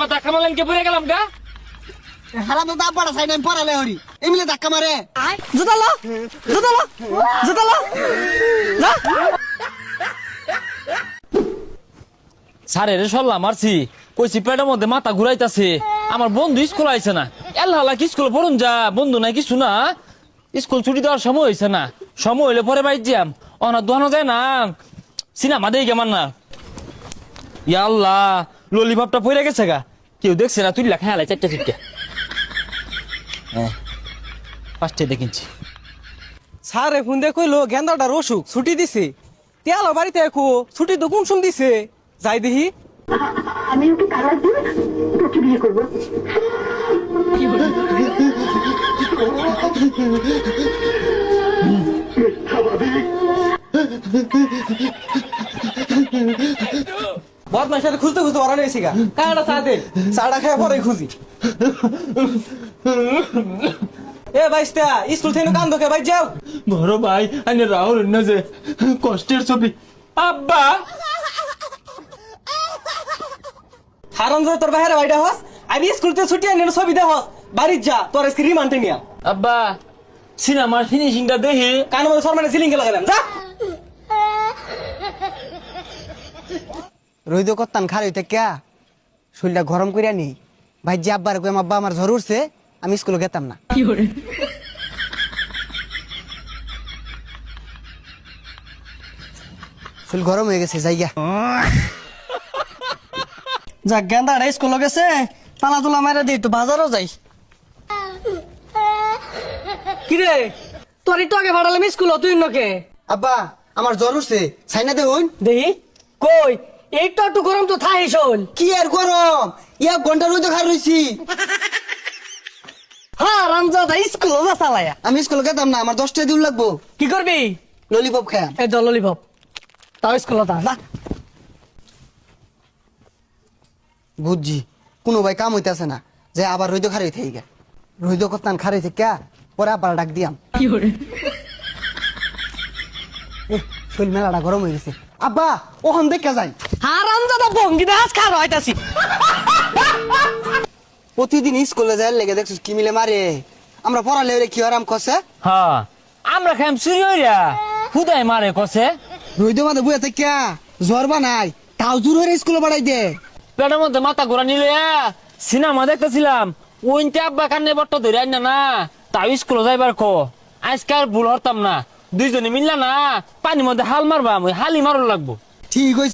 আব্বা ধাক্কা মারলেন কে পড়ে গেলাম গা হারাম তো আব্বাটা সাইড আমি পড়ালে হরি এমনি ধাক্কা মারে জুতালো জুতালো জুতালো যা স্যারের সল্লা মারছি কইছি পেটের মধ্যে মাথা ঘুরাইতাছে আমার বন্ধু স্কুল আইছে না এল্লা কি স্কুল পড়ুন যা বন্ধু নাই কিছু না স্কুল ছুটি দেওয়ার সময় হয়েছে না সময় হইলে পরে বাইর যাম অনার দোহানো যায় না সিনেমা দেখি কেমন না ইয়া আল্লাহ ললিপপটা পড়ে গেছে গা কেউ দেখছে না তুই লেখা হেলাই চারটে চিটকে হ্যাঁ পাঁচটায় দেখিনছি স্যারে ফোন দিয়ে কইলো গেন্দাটার অসুখ ছুটি দিছে তেল বাড়িতে একো ছুটি তো কোন শুন দিছে যাই দেখি আমি ওকে তালাক দিয়ে তোকে বিয়ে করবো বদমাইশ খুঁজতে খুঁজতে ওরা নিয়েছি গা কাটা চা দে চাটা খেয়ে পরে খুঁজি এ বাইস্তা স্কুল থেকে কান্দো কে ভাই যাও বড় ভাই আমি রাহুল না যে কষ্টের ছবি আব্বা হারন যে তোর বাইরে বাইটা হস আমি স্কুল থেকে ছুটি আনি ছবি দে হস বাড়ি যা তোর আজকে রিমান্ডে নিয়া আব্বা সিনেমার ফিনিশিংটা দেখি কান মধ্যে সরমানে সিলিংকে লাগালাম যা রইদ করতাম খার হইতে কে শরীরটা গরম করিয়া নি ভাই যে আব্বার কই আব্বা আমার জ্বর উঠছে আমি স্কুলে গেতাম না শরীর গরম হয়ে গেছে জায়গা যাক গেন্দা স্কুল গেছে পালা তোলা মারা দিই একটু বাজারও যাই কিরে তোর একটু আগে ভাড়ালাম স্কুল তুই নকে আব্বা আমার জ্বর উঠছে ছাইনা দেখুন দেখি কই একটু একটু গরম তো থাই শোন কি আর গরম এক ঘন্টা রইদ খার রইছি হ্যাঁ রামজাদা স্কুল যা চালায়া আমি স্কুলে গেতাম না আমার 10টা দিন লাগবো কি করবি ললিপপ খায়াম এই দল ললিপপ তাও স্কুল যা বুঝছি কোনো ভাই কাম হইতেছে না যে আবার রইদ খার হইতে গা রইদ করতাম খার হইতে কে পরে আবার ডাক দিয়াম শরীর মেলাটা গরম হয়ে গেছে আব্বা ওখান দেখে যাই হ্যাঁ রামজাদা ভঙ্গি দাস খার হইতাছি প্রতিদিন স্কুলে যাই লেগে দেখছিস কি মিলে মারে আমরা পড়ালে ওরে কি আরাম কষে হ্যাঁ আমরা খাইম চুরি হইরা হুদাই মারে কসে রইদ মাঝে বুয়ে থেকে জ্বর বানাই তাও জোর হয়ে স্কুলে বাড়াই দে পেটের মধ্যে মাথা ঘোরা নিলে সিনেমা দেখতেছিলাম ওইনতে আব্বা কান্নে বট্ট ধরে আইনা না তাও স্কুলে যাইবার কো আজকে আর ভুল হরতাম না দুইজনে মিললা না পানির মধ্যে হাল মারবা আমি হালি মারো লাগবো ঠিক হয়েছে